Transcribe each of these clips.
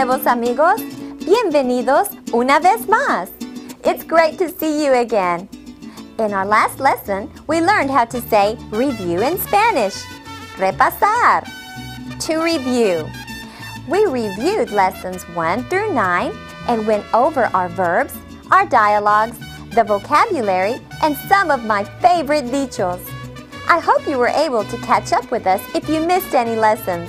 nuevos amigos. Bienvenidos una vez más. It's great to see you again. In our last lesson, we learned how to say review in Spanish. Repasar. To review. We reviewed lessons 1 through 9 and went over our verbs, our dialogues, the vocabulary, and some of my favorite dichos. I hope you were able to catch up with us if you missed any lessons.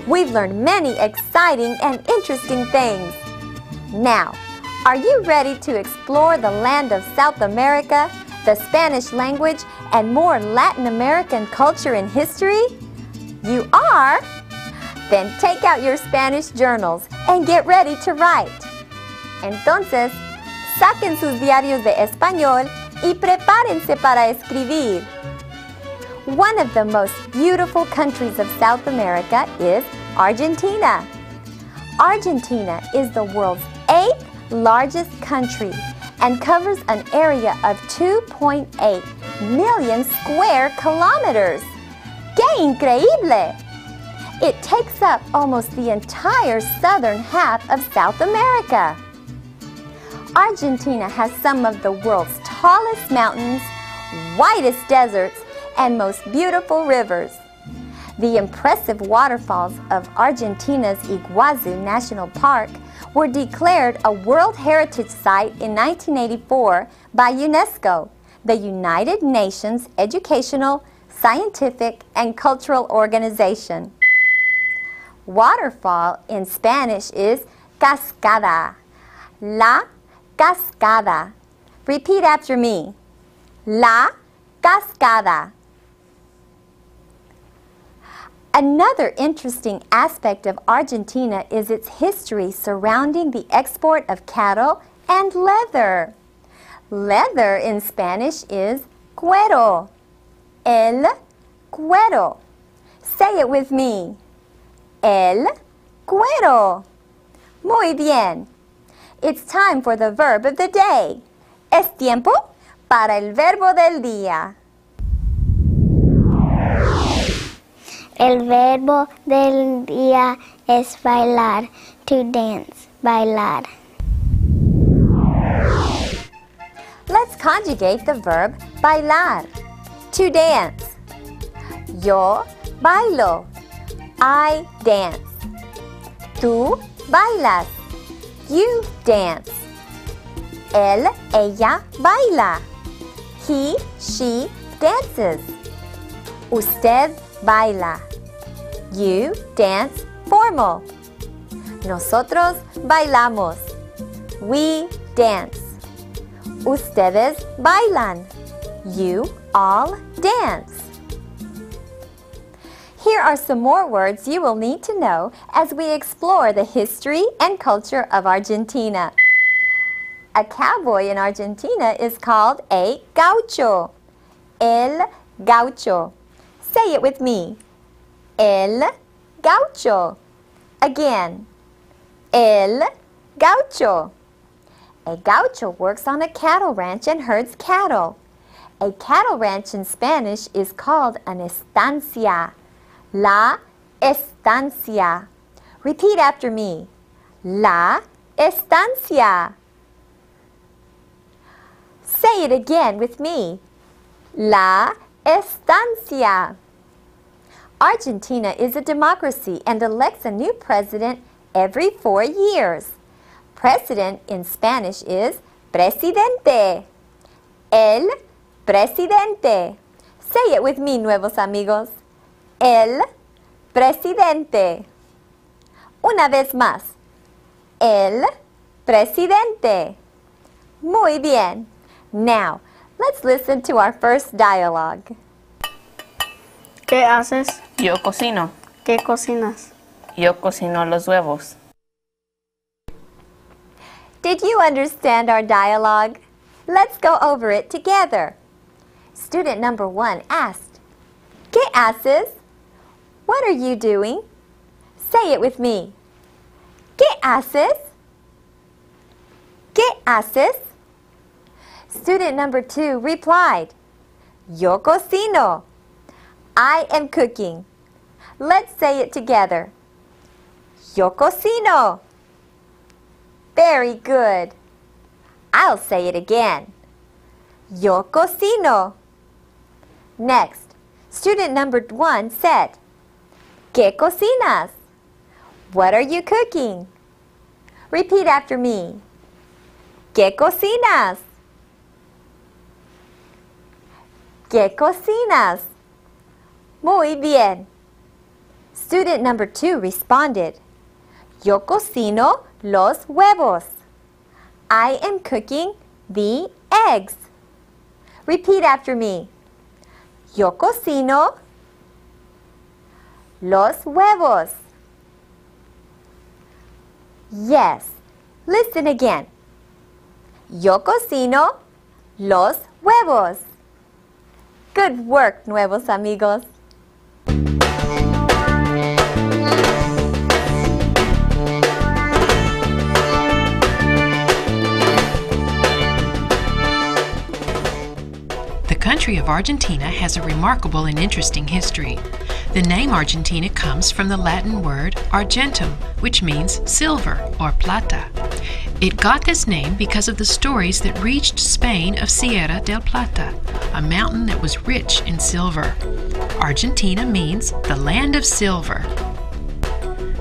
We've learned many exciting and interesting things. Now, are you ready to explore the land of South America, the Spanish language, and more Latin American culture and history? You are? Then take out your Spanish journals and get ready to write. Entonces, saquen sus diarios de español y prepárense para escribir. One of the most beautiful countries of South America is Argentina. Argentina is the world's 8th largest country and covers an area of 2.8 million square kilometers. ¡Qué increíble! It takes up almost the entire southern half of South America. Argentina has some of the world's tallest mountains, widest deserts, and most beautiful rivers. The impressive waterfalls of Argentina's Iguazu National Park were declared a World Heritage Site in 1984 by UNESCO, the United Nations Educational, Scientific, and Cultural Organization. Waterfall in Spanish is cascada. La cascada. Repeat after me. La cascada. Another interesting aspect of Argentina is its history surrounding the export of cattle and leather. Leather in Spanish is cuero. El cuero. Say it with me. El cuero. Muy bien. It's time for the verb of the day. Es tiempo para el verbo del día. El verbo del día es bailar, to dance, bailar. Let's conjugate the verb bailar, to dance. Yo bailo, I dance. Tú bailas, you dance. Él, ella baila. He, she dances. Usted baila. You dance formal. Nosotros bailamos. We dance. Ustedes bailan. You all dance. Here are some more words you will need to know as we explore the history and culture of Argentina. A cowboy in Argentina is called a gaucho. El gaucho. Say it with me. El gaucho. Again. El gaucho. A gaucho works on a cattle ranch and herds cattle. A cattle ranch in Spanish is called an estancia. La estancia. Repeat after me. La estancia. Say it again with me. La estancia. Argentina is a democracy and elects a new president every 4 years. President in Spanish is presidente. El presidente. Say it with me, nuevos amigos. El presidente. Una vez más. El presidente. Muy bien. Now, let's listen to our first dialogue. ¿Qué haces? Yo cocino. ¿Qué cocinas? Yo cocino los huevos. Did you understand our dialogue? Let's go over it together. Student number 1 asked, ¿Qué haces? What are you doing? Say it with me. ¿Qué haces? ¿Qué haces? Student number 2 replied, Yo cocino. I am cooking. Let's say it together. Yo cocino. Very good. I'll say it again. Yo cocino. Next, student number 1 said, ¿Qué cocinas? What are you cooking? Repeat after me. ¿Qué cocinas? ¿Qué cocinas? Muy bien. Student number 2 responded, Yo cocino los huevos. I am cooking the eggs. Repeat after me. Yo cocino los huevos. Yes. Listen again. Yo cocino los huevos. Good work, nuevos amigos. The country of Argentina has a remarkable and interesting history. The name Argentina comes from the Latin word argentum, which means silver or plata. It got this name because of the stories that reached Spain of Sierra del Plata, a mountain that was rich in silver. Argentina means the land of silver.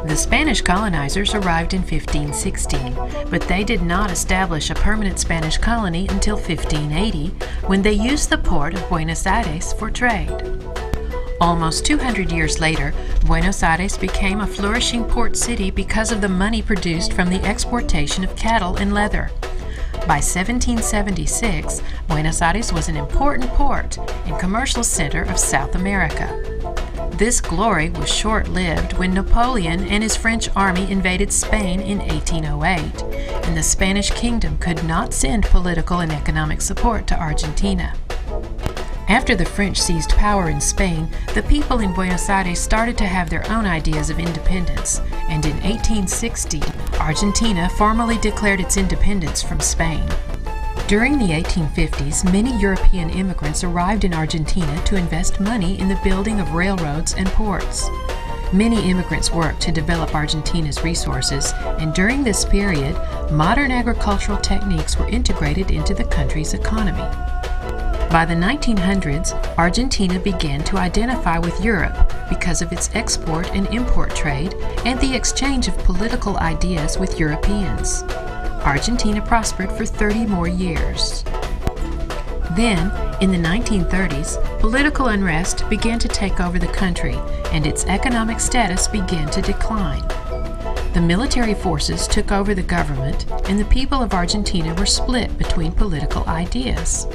The Spanish colonizers arrived in 1516, but they did not establish a permanent Spanish colony until 1580, when they used the port of Buenos Aires for trade. Almost 200 years later, Buenos Aires became a flourishing port city because of the money produced from the exportation of cattle and leather. By 1776, Buenos Aires was an important port and commercial center of South America. This glory was short-lived when Napoleon and his French army invaded Spain in 1808, and the Spanish kingdom could not send political and economic support to Argentina. After the French seized power in Spain, the people in Buenos Aires started to have their own ideas of independence, and in 1860, Argentina formally declared its independence from Spain. During the 1850s, many European immigrants arrived in Argentina to invest money in the building of railroads and ports. Many immigrants worked to develop Argentina's resources, and during this period, modern agricultural techniques were integrated into the country's economy. By the 1900s, Argentina began to identify with Europe because of its export and import trade and the exchange of political ideas with Europeans. Argentina prospered for 30 more years. Then, in the 1930s, political unrest began to take over the country, and its economic status began to decline. The military forces took over the government, and the people of Argentina were split between political ideas.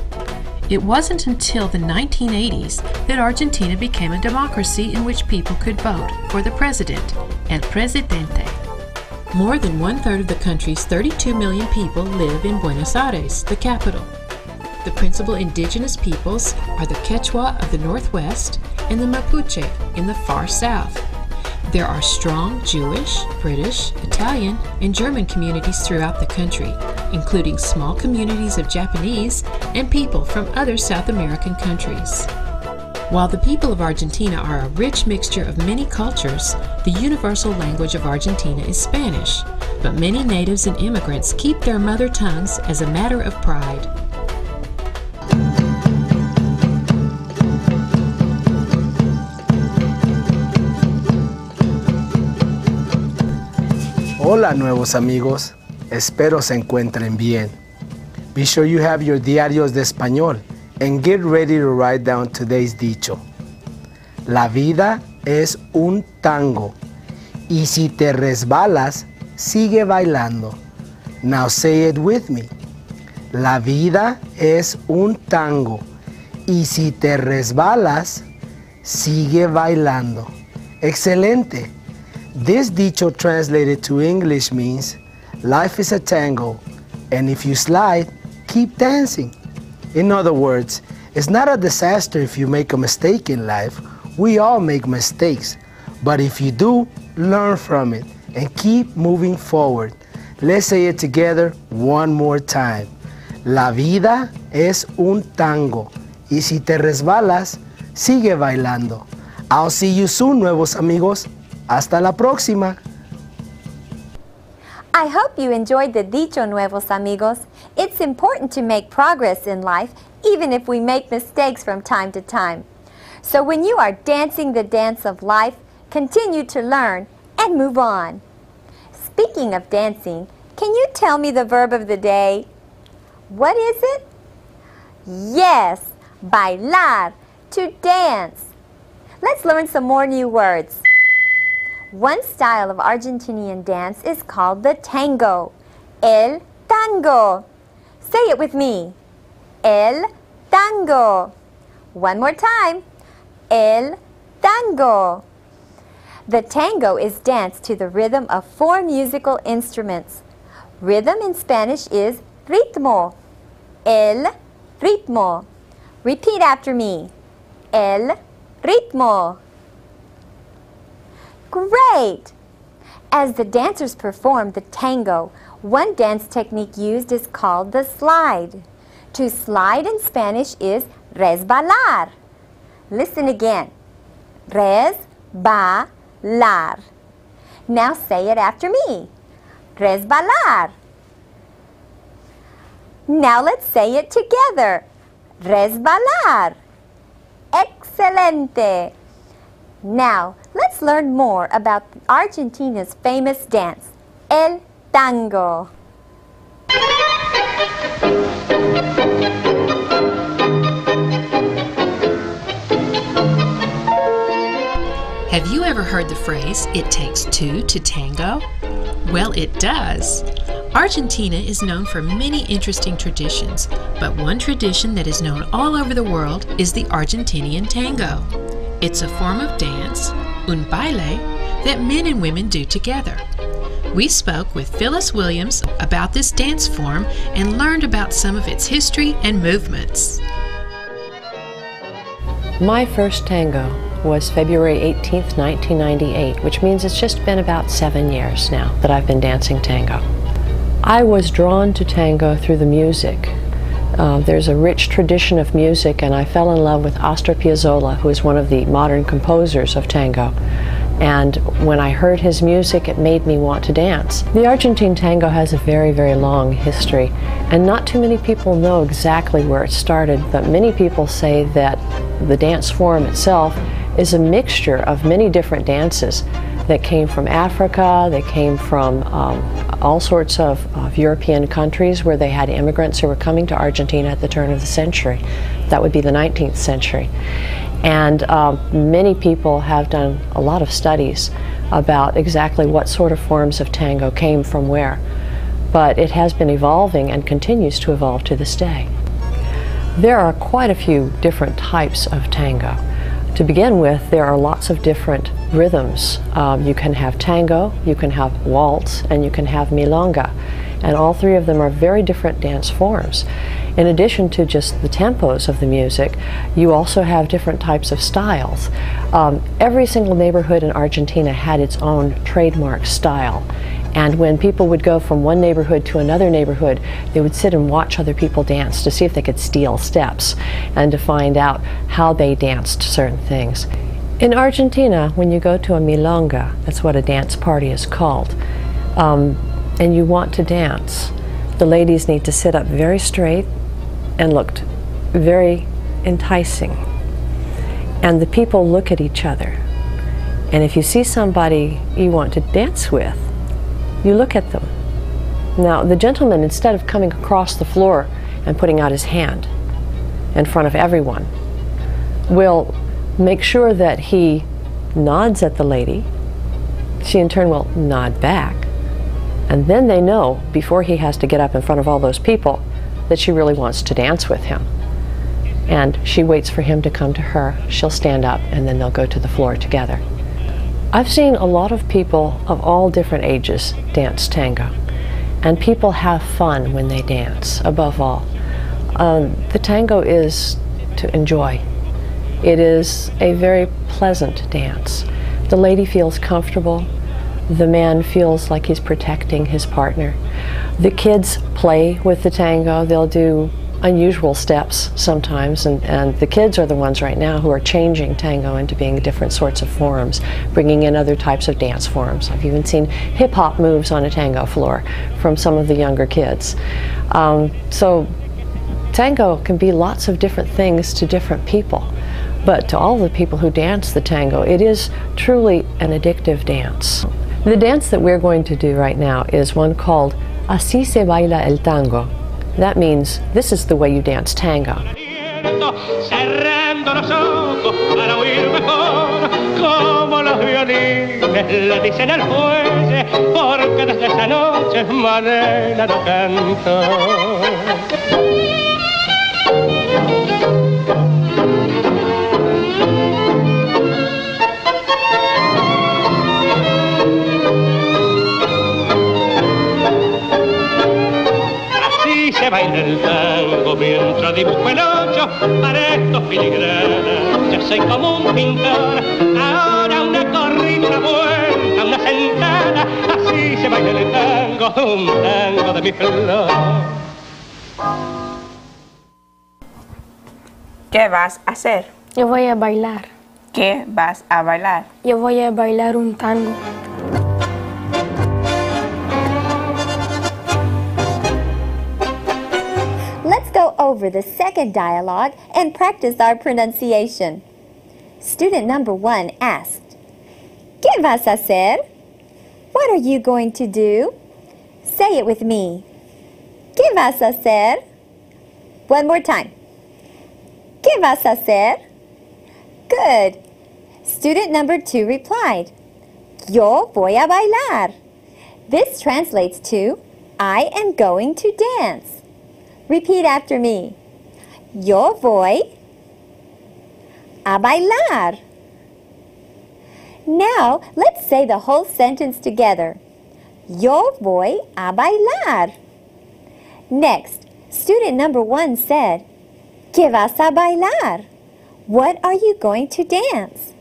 It wasn't until the 1980s that Argentina became a democracy in which people could vote for the president, el presidente. More than one-third of the country's 32 million people live in Buenos Aires, the capital. The principal indigenous peoples are the Quechua of the northwest and the Mapuche in the far south. There are strong Jewish, British, Italian, and German communities throughout the country, including small communities of Japanese and people from other South American countries. While the people of Argentina are a rich mixture of many cultures, the universal language of Argentina is Spanish, but many natives and immigrants keep their mother tongues as a matter of pride. Hola nuevos amigos, espero se encuentren bien. Be sure you have your diarios de español and get ready to write down today's dicho. La vida es un tango y si te resbalas, sigue bailando. Now say it with me. La vida es un tango y si te resbalas, sigue bailando. Excelente. This dicho translated to English means, life is a tango, and if you slide, keep dancing. In other words, it's not a disaster if you make a mistake in life. We all make mistakes, but if you do, learn from it and keep moving forward. Let's say it together one more time. La vida es un tango, y si te resbalas, sigue bailando. I'll see you soon, nuevos amigos. Hasta la próxima. I hope you enjoyed the dicho, Nuevos Amigos. It's important to make progress in life, even if we make mistakes from time to time. So when you are dancing the dance of life, continue to learn and move on. Speaking of dancing, can you tell me the verb of the day? What is it? Yes, bailar, to dance. Let's learn some more new words. One style of Argentinian dance is called the tango. El tango. Say it with me. El tango. One more time. El tango. The tango is danced to the rhythm of 4 musical instruments. Rhythm in Spanish is ritmo. El ritmo. Repeat after me. El ritmo. Great! As the dancers perform the tango, one dance technique used is called the slide. To slide in Spanish is resbalar. Listen again. Resbalar. Now say it after me. Resbalar. Now let's say it together. Resbalar. Excelente. Now, let's learn more about Argentina's famous dance, el tango. Have you ever heard the phrase, "It takes 2 to tango"? Well, it does. Argentina is known for many interesting traditions, but one tradition that is known all over the world is the Argentinian tango. It's a form of dance, un baile, that men and women do together. We spoke with Phyllis Williams about this dance form and learned about some of its history and movements. My first tango was February 18th, 1998, which means it's just been about 7 years now that I've been dancing tango. I was drawn to tango through the music. There's a rich tradition of music, and I fell in love with Astor Piazzolla, who is one of the modern composers of tango. And when I heard his music, it made me want to dance. The Argentine tango has a very, very long history, and not too many people know exactly where it started, but many people say that the dance form itself is a mixture of many different dances that came from Africa, they came from all sorts of European countries where they had immigrants who were coming to Argentina at the turn of the century. That would be the 19th century. And many people have done a lot of studies about exactly what sort of forms of tango came from where. But it has been evolving and continues to evolve to this day. There are quite a few different types of tango. To begin with, there are lots of different rhythms. You can have tango, you can have waltz, and you can have milonga. And all 3 of them are very different dance forms. In addition to just the tempos of the music, you also have different types of styles. Every single neighborhood in Argentina had its own trademark style. And when people would go from one neighborhood to another neighborhood, they would sit and watch other people dance to see if they could steal steps and to find out how they danced certain things. In Argentina, when you go to a milonga, that's what a dance party is called, and you want to dance, the ladies need to sit up very straight and look very enticing. And the people look at each other. And if you see somebody you want to dance with, you look at them. Now, the gentleman, instead of coming across the floor and putting out his hand in front of everyone, will make sure that he nods at the lady. She in turn will nod back. And then they know, before he has to get up in front of all those people, that she really wants to dance with him. And she waits for him to come to her. She'll stand up, and then they'll go to the floor together. I've seen a lot of people of all different ages dance tango, and people have fun when they dance, above all. The tango is to enjoy. It is a very pleasant dance. The lady feels comfortable. The man feels like he's protecting his partner. The kids play with the tango. They'll do unusual steps sometimes, and the kids are the ones right now who are changing tango into being different sorts of forms, bringing in other types of dance forms. I've even seen hip-hop moves on a tango floor from some of the younger kids. So tango can be lots of different things to different people, but to all the people who dance the tango, it is truly an addictive dance. The dance that we're going to do right now is one called Así se baila el tango. That means this is the way you dance tango. Cerrando los ojos para oír mejor como los violines le dicen al fuelle, porque desde esa noche Manela no canto. Se baila el tango mientras dibujo el ocho para estos filigranas. Yo soy como un pintor, ahora una corrida vuelta, una sentada. Así se baila el tango, un tango de mi flor. ¿Qué vas a hacer? Yo voy a bailar. ¿Qué vas a bailar? Yo voy a bailar un tango. Let's go over the second dialogue and practice our pronunciation. Student number 1 asked, ¿Qué vas a hacer? What are you going to do? Say it with me. ¿Qué vas a hacer? One more time. ¿Qué vas a hacer? Good. Student number 2 replied, Yo voy a bailar. This translates to, I am going to dance. Repeat after me. Yo voy a bailar. Now, let's say the whole sentence together. Yo voy a bailar. Next, student number 1 said, ¿Qué vas a bailar? What are you going to dance?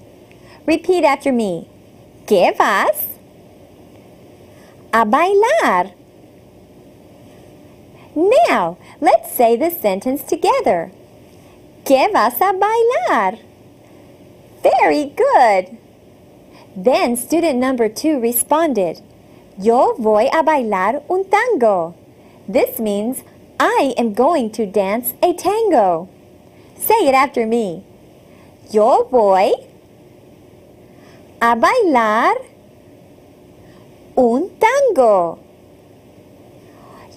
Repeat after me. ¿Qué vas a bailar? Now, let's say the sentence together. ¿Qué vas a bailar? Very good. Then student number 2 responded, Yo voy a bailar un tango. This means I am going to dance a tango. Say it after me. Yo voy a bailar un tango.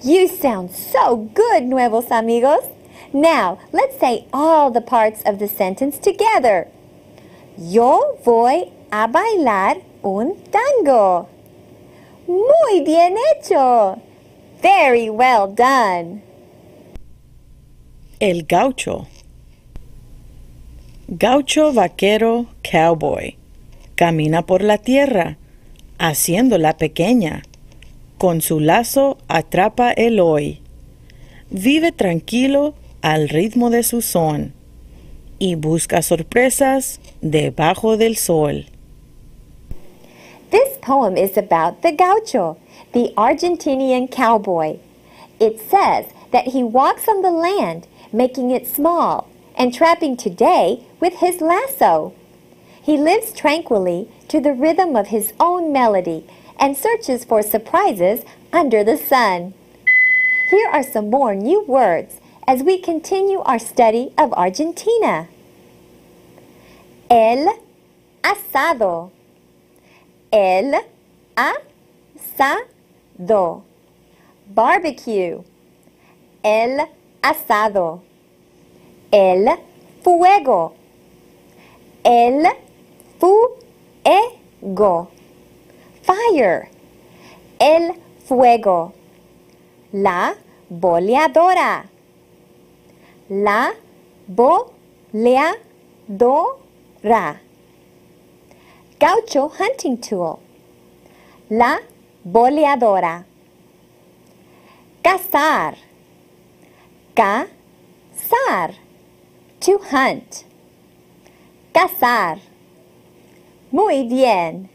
You sound so good, Nuevos Amigos. Now, let's say all the parts of the sentence together. Yo voy a bailar un tango. Muy bien hecho. Very well done. El gaucho. Gaucho, vaquero, cowboy. Camina por la tierra, haciéndola pequeña. Con su lazo atrapa el hoy. Vive tranquilo al ritmo de su son y busca sorpresas debajo del sol. This poem is about the gaucho, the Argentinian cowboy. It says that he walks on the land, making it small, and trapping today with his lasso. He lives tranquilly to the rhythm of his own melody and searches for surprises under the sun. Here are some more new words as we continue our study of Argentina. El asado. El asado. Barbecue. El asado. El fuego. El fuego. Fire. El fuego. La boleadora. La boleadora. Gaucho hunting tool. La boleadora. Cazar. Cazar. To hunt. Cazar. Muy bien.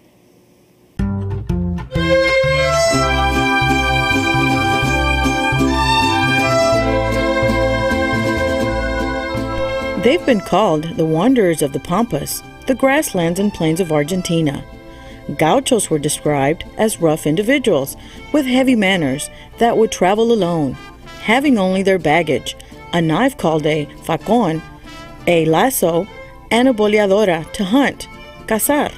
They've been called the wanderers of the pampas, the grasslands and plains of Argentina. Gauchos were described as rough individuals with heavy manners that would travel alone, having only their baggage, a knife called a facón, a lasso, and a boleadora to hunt, cazar.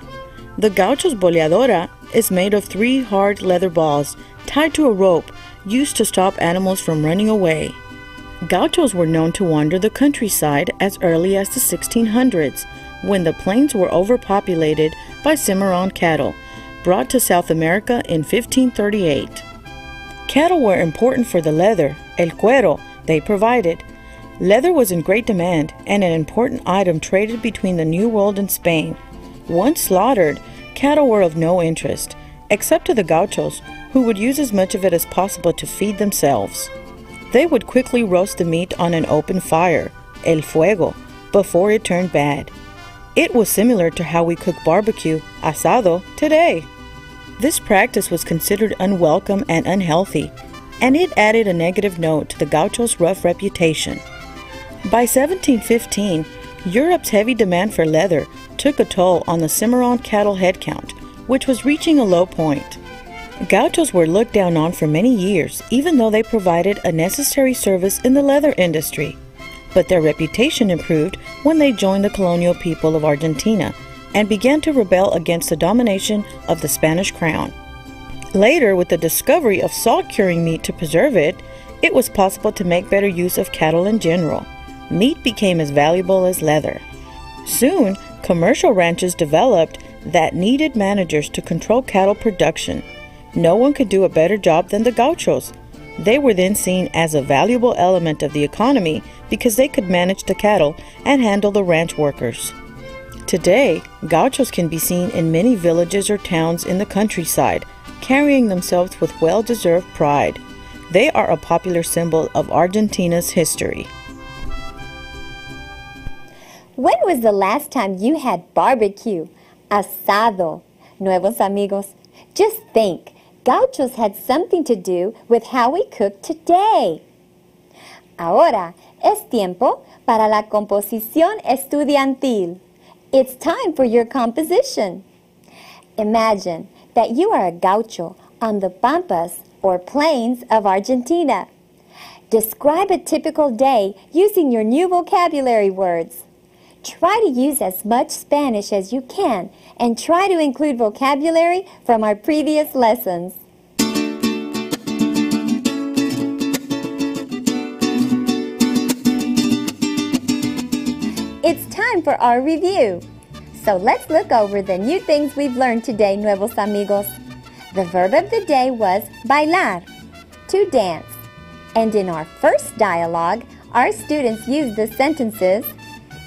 The gaucho's boleadora is made of 3 hard leather balls tied to a rope used to stop animals from running away. Gauchos were known to wander the countryside as early as the 1600s, when the plains were overpopulated by Cimarron cattle, brought to South America in 1538. Cattle were important for the leather, el cuero, they provided. Leather was in great demand and an important item traded between the New World and Spain. Once slaughtered, cattle were of no interest, except to the gauchos, who would use as much of it as possible to feed themselves. They would quickly roast the meat on an open fire, el fuego, before it turned bad. It was similar to how we cook barbecue, asado, today. This practice was considered unwelcome and unhealthy, and it added a negative note to the gauchos' rough reputation. By 1715, Europe's heavy demand for leather took a toll on the Cimarron cattle head count, which was reaching a low point. Gauchos were looked down on for many years, even though they provided a necessary service in the leather industry. But their reputation improved when they joined the colonial people of Argentina and began to rebel against the domination of the Spanish crown. Later, with the discovery of salt-curing meat to preserve it, it was possible to make better use of cattle in general. Meat became as valuable as leather. Soon, commercial ranches developed that needed managers to control cattle production. No one could do a better job than the gauchos. They were then seen as a valuable element of the economy because they could manage the cattle and handle the ranch workers. Today, gauchos can be seen in many villages or towns in the countryside, carrying themselves with well-deserved pride. They are a popular symbol of Argentina's history. When was the last time you had barbecue, asado? Nuevos Amigos, just think, gauchos had something to do with how we cook today. Ahora es tiempo para la composición estudiantil. It's time for your composition. Imagine that you are a gaucho on the pampas or plains of Argentina. Describe a typical day using your new vocabulary words. Try to use as much Spanish as you can and try to include vocabulary from our previous lessons. It's time for our review. So let's look over the new things we've learned today, Nuevos Amigos. The verb of the day was bailar, to dance. And in our first dialogue, our students used the sentences,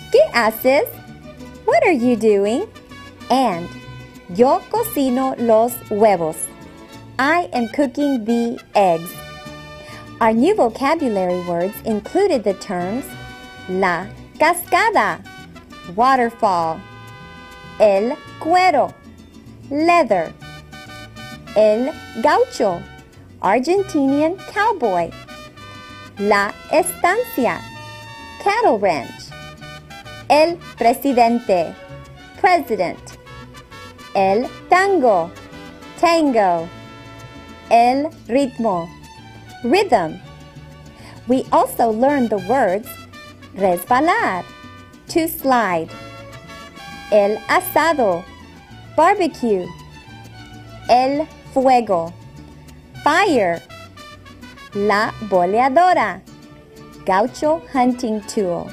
¿Qué haces? What are you doing? And yo cocino los huevos. I am cooking the eggs. Our new vocabulary words included the terms la cascada, waterfall, el cuero, leather, el gaucho, Argentinian cowboy, la estancia, cattle ranch, el presidente, president, el tango, tango, el ritmo, rhythm. We also learned the words resbalar, to slide, el asado, barbecue, el fuego, fire, la boleadora, gaucho hunting tool,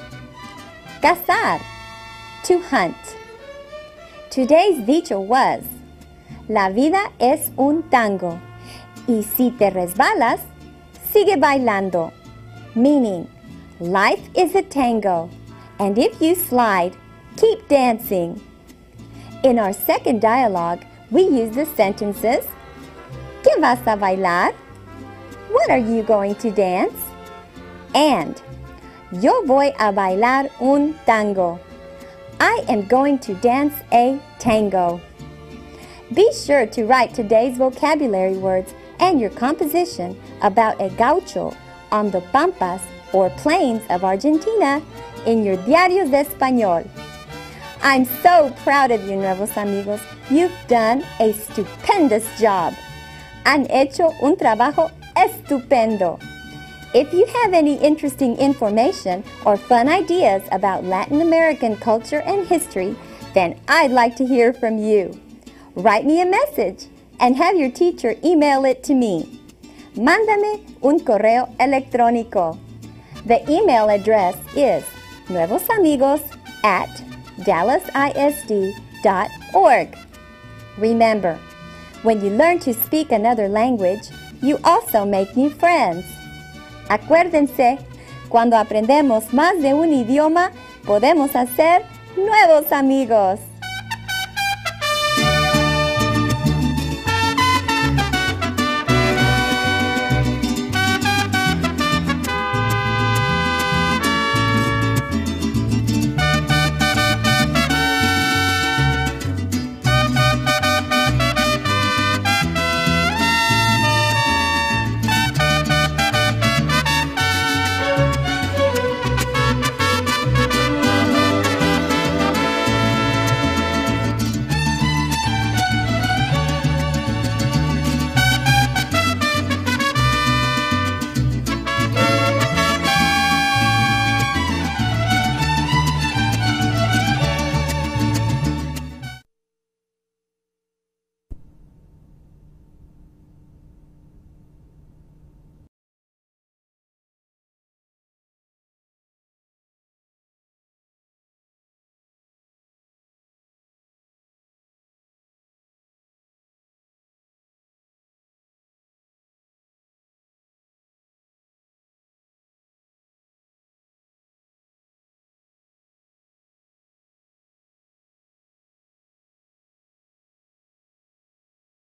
cazar, to hunt. Today's dicho was, la vida es un tango, y si te resbalas, sigue bailando, meaning, life is a tango, and if you slide, keep dancing. In our second dialogue, we use the sentences, ¿Qué vas a bailar? What are you going to dance? And yo voy a bailar un tango. I am going to dance a tango. Be sure to write today's vocabulary words and your composition about a gaucho on the pampas or plains of Argentina in your diarios de español. I'm so proud of you, Nuevos Amigos. You've done a stupendous job. Han hecho un trabajo estupendo. If you have any interesting information or fun ideas about Latin American culture and history, then I'd like to hear from you. Write me a message and have your teacher email it to me. Mándame un correo electrónico. The email address is nuevosamigos@dallasisd.org. Remember, when you learn to speak another language, you also make new friends. Acuérdense, cuando aprendemos más de un idioma, podemos hacer nuevos amigos.